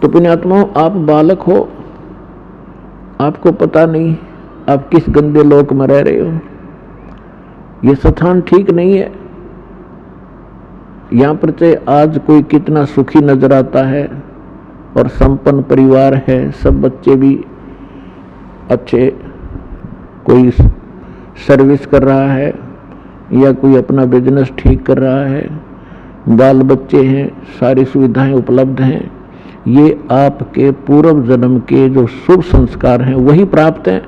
तो पुण्यात्माओं, आप बालक हो, आपको पता नहीं आप किस गंदे लोक में रह रहे हो। ये स्थान ठीक नहीं है। यहाँ पर चाहे आज कोई कितना सुखी नजर आता है और संपन्न परिवार है, सब बच्चे भी अच्छे, कोई सर्विस कर रहा है या कोई अपना बिजनेस ठीक कर रहा है, बाल बच्चे हैं, सारी सुविधाएं उपलब्ध हैं, ये आपके पूर्व जन्म के जो शुभ संस्कार हैं वही प्राप्त हैं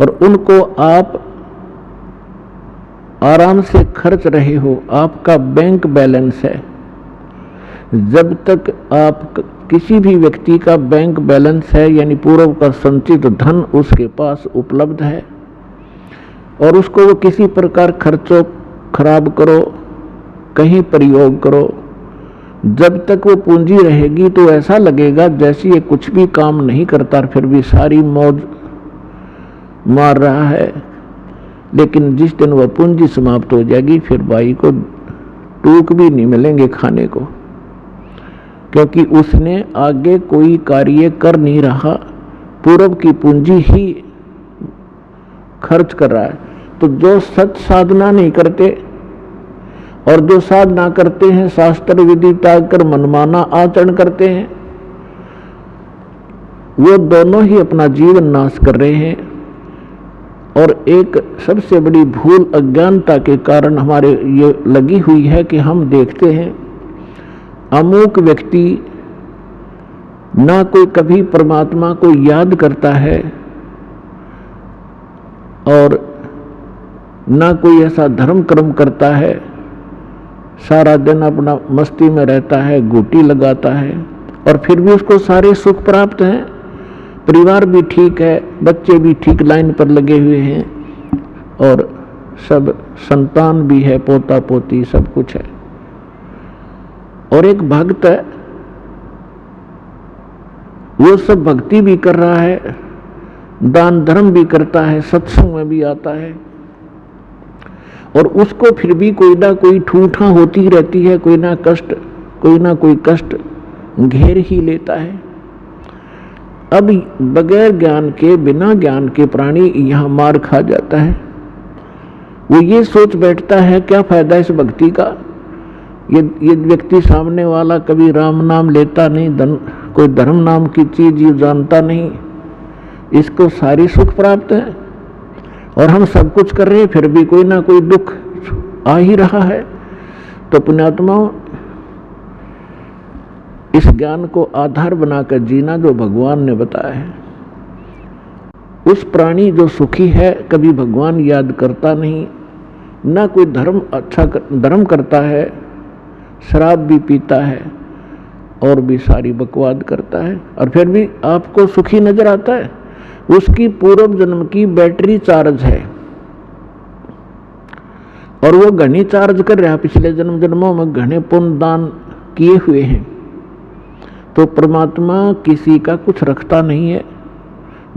और उनको आप आराम से खर्च रहे हो। आपका बैंक बैलेंस है। जब तक आप किसी भी व्यक्ति का बैंक बैलेंस है, यानी पूर्व का संचित धन उसके पास उपलब्ध है और उसको वो किसी प्रकार खर्चो, खराब करो, कहीं प्रयोग करो, जब तक वो पूंजी रहेगी तो ऐसा लगेगा जैसे ये कुछ भी काम नहीं करता, फिर भी सारी मौज मार रहा है। लेकिन जिस दिन वह पूंजी समाप्त हो जाएगी, फिर भाई को टूक भी नहीं मिलेंगे खाने को, क्योंकि उसने आगे कोई कार्य कर नहीं रहा, पूर्व की पूंजी ही खर्च कर रहा है। तो जो सत साधना नहीं करते और जो साधना करते हैं, शास्त्र विधि त्याग कर मनमाना आचरण करते हैं, वो दोनों ही अपना जीवन नाश कर रहे हैं। और एक सबसे बड़ी भूल अज्ञानता के कारण हमारे ये लगी हुई है कि हम देखते हैं अमुक व्यक्ति ना कोई कभी परमात्मा को याद करता है और ना कोई ऐसा धर्म कर्म करता है, सारा दिन अपना मस्ती में रहता है, गोटी लगाता है और फिर भी उसको सारे सुख प्राप्त हैं, परिवार भी ठीक है, बच्चे भी ठीक लाइन पर लगे हुए हैं और सब संतान भी है, पोता पोती सब कुछ है। और एक भक्त है, वो सब भक्ति भी कर रहा है, दान धर्म भी करता है, सत्संग में भी आता है और उसको फिर भी कोई ना कोई ठूठा होती रहती है, कोई ना कोई कष्ट घेर ही लेता है। अब बगैर ज्ञान के, बिना ज्ञान के प्राणी यहाँ मार खा जाता है। वो ये सोच बैठता है क्या फायदा इस भक्ति का, ये व्यक्ति सामने वाला कभी राम नाम लेता नहीं, कोई धर्म नाम की चीज ये जानता नहीं, इसको सारी सुख प्राप्त है और हम सब कुछ कर रहे हैं, फिर भी कोई ना कोई दुख आ ही रहा है। तो पुण्यात्माओं, इस ज्ञान को आधार बनाकर जीना जो भगवान ने बताया है, उस प्राणी जो सुखी है कभी भगवान याद करता नहीं, ना कोई धर्म करता है, शराब भी पीता है और भी सारी बकवाद करता है और फिर भी आपको सुखी नजर आता है। उसकी पूर्व जन्म की बैटरी चार्ज है और वो घनी चार्ज कर रहा है, पिछले जन्मों में घने पुण्य दान किए हुए हैं। तो परमात्मा किसी का कुछ रखता नहीं है,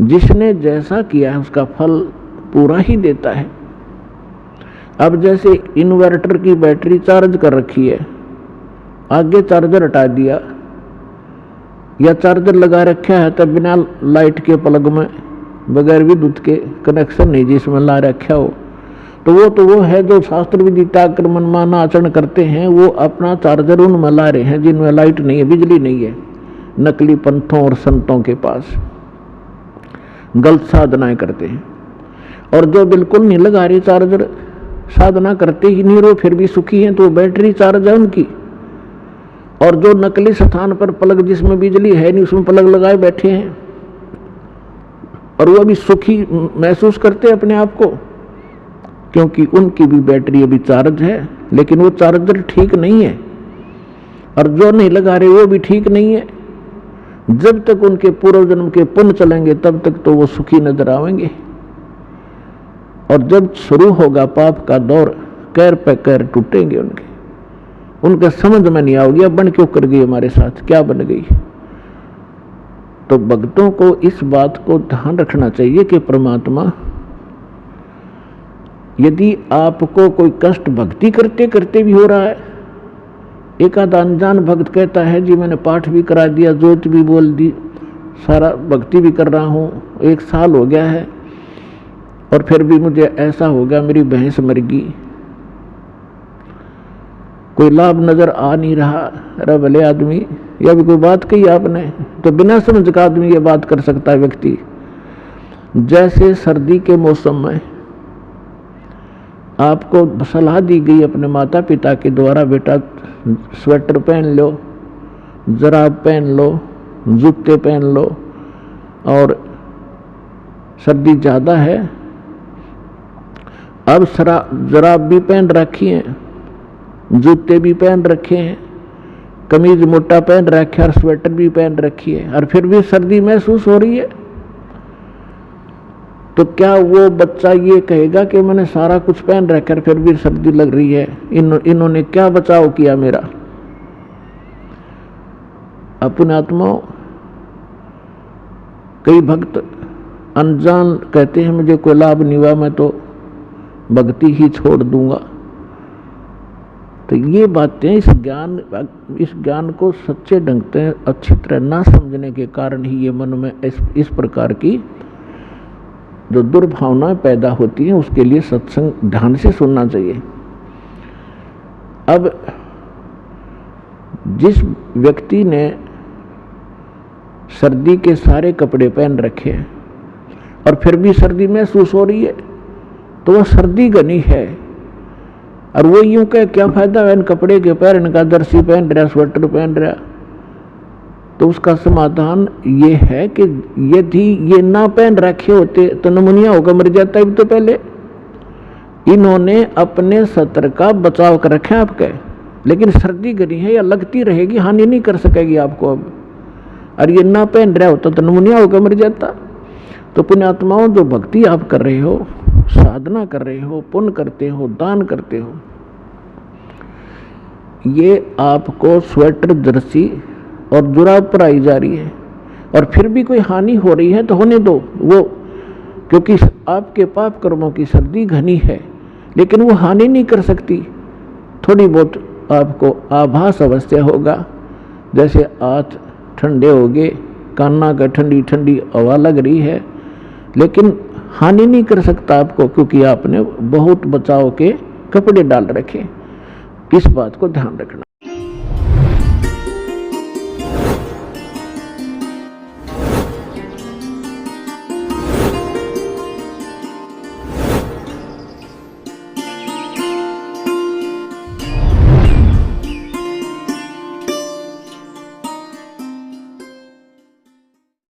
जिसने जैसा किया है उसका फल पूरा ही देता है। अब जैसे इन्वर्टर की बैटरी चार्ज कर रखी है, आगे चार्जर हटा दिया या चार्जर लगा रखा है तब बिना लाइट के प्लग में बगैर विद्युत के कनेक्शन नहीं जिसमें ला रखा हो, तो वो है जो शास्त्र विधि त्याग कर मनमाना आचरण करते हैं, वो अपना चार्जर उनमें ला रहे हैं जिनमें लाइट नहीं है, बिजली नहीं है, नकली पंथों और संतों के पास गलत साधनाएं करते हैं। और जो बिल्कुल नहीं लगा रहे चार्जर, साधना करते ही नहीं रहो फिर भी सुखी हैं, तो बैटरी चार्ज है उनकी। और जो नकली स्थान पर प्लग जिसमें बिजली है नहीं उसमें प्लग लगाए बैठे हैं और वो भी सुखी महसूस करते हैं अपने आप को, क्योंकि उनकी भी बैटरी अभी चार्ज है, लेकिन वो चार्जर ठीक नहीं है। और जो नहीं लगा रहे वो भी ठीक नहीं है। जब तक उनके पूर्व जन्म के पुण्य चलेंगे तब तक तो वो सुखी नजर आएंगे, और जब शुरू होगा पाप का दौर, कैर पे कैर टूटेंगे उनके समझ में नहीं आओगी अब बन क्यों कर गई हमारे साथ, क्या बन गई। तो भक्तों को इस बात को ध्यान रखना चाहिए कि परमात्मा, यदि आपको कोई कष्ट भक्ति करते करते भी हो रहा है एक आधा अनजान भक्त कहता है जी मैंने पाठ भी करा दिया, जोत भी बोल दी, सारा भक्ति भी कर रहा हूँ, 1 साल हो गया है और फिर भी मुझे ऐसा हो गया, मेरी भैंस मर गई, कोई लाभ नजर आ नहीं रहा। अरे भले आदमी, यह भी कोई बात कही आपने? तो बिना समझ का आदमी ये बात कर सकता है व्यक्ति। जैसे सर्दी के मौसम में आपको सलाह दी गई अपने माता पिता के द्वारा, बेटा स्वेटर पहन लो, जराब पहन लो, जूते पहन लो, और सर्दी ज़्यादा है। अब जराब भी पहन रखी है, जूते भी पहन रखे हैं, कमीज मोटा पहन रखा है और स्वेटर भी पहन रखी है, और फिर भी सर्दी महसूस हो रही है। तो क्या वो बच्चा ये कहेगा कि मैंने सारा कुछ पहन रखा है फिर भी सर्दी लग रही है, इन्होंने क्या बचाव किया मेरा? अपने आत्माओं, कई भक्त अनजान कहते हैं मुझे कोई लाभ नहीं हुआ, मैं तो भक्ति ही छोड़ दूंगा। तो ये बातें इस ज्ञान को सच्चे ढंग से अच्छी तरह ना समझने के कारण ही ये मन में इस प्रकार की जो दुर्भावनाएं पैदा होती हैं। उसके लिए सत्संग ध्यान से सुनना चाहिए। अब जिस व्यक्ति ने सर्दी के सारे कपड़े पहन रखे हैं और फिर भी सर्दी महसूस हो रही है, तो वह सर्दी घनी है। और वो यूं कह क्या फायदा है इन कपड़े के पहन का, जर्सी पहन रहा, स्वेटर पहन रहा। तो उसका समाधान ये है कि यदि ये ना पहन रखे होते तो नमूनिया होकर मर जाता है। तो पहले इन्होंने अपने सत्र का बचाव कर रखे आपके, लेकिन सर्दी घनी है या लगती रहेगी, हानि नहीं कर सकेगी आपको अब। और ये ना पहन रहा होता तो नमूनिया होकर मर जाता। तो पुण्यात्माओं, जो भक्ति आप कर रहे हो, साधना कर रहे हो, पुण्य करते हो, दान करते हो, ये आपको स्वेटर, जर्सी और जुराब पराई जा रही है और फिर भी कोई हानि हो रही है तो होने दो वो, क्योंकि आपके पाप कर्मों की सर्दी घनी है, लेकिन वो हानि नहीं कर सकती। थोड़ी बहुत आपको आभास अवश्य होगा, जैसे हाथ ठंडे हो गए, कान्ना का ठंडी ठंडी हवा लग रही है, लेकिन हानि नहीं कर सकता आपको, क्योंकि आपने बहुत बचाव के कपड़े डाल रखे। इस बात को ध्यान रखना।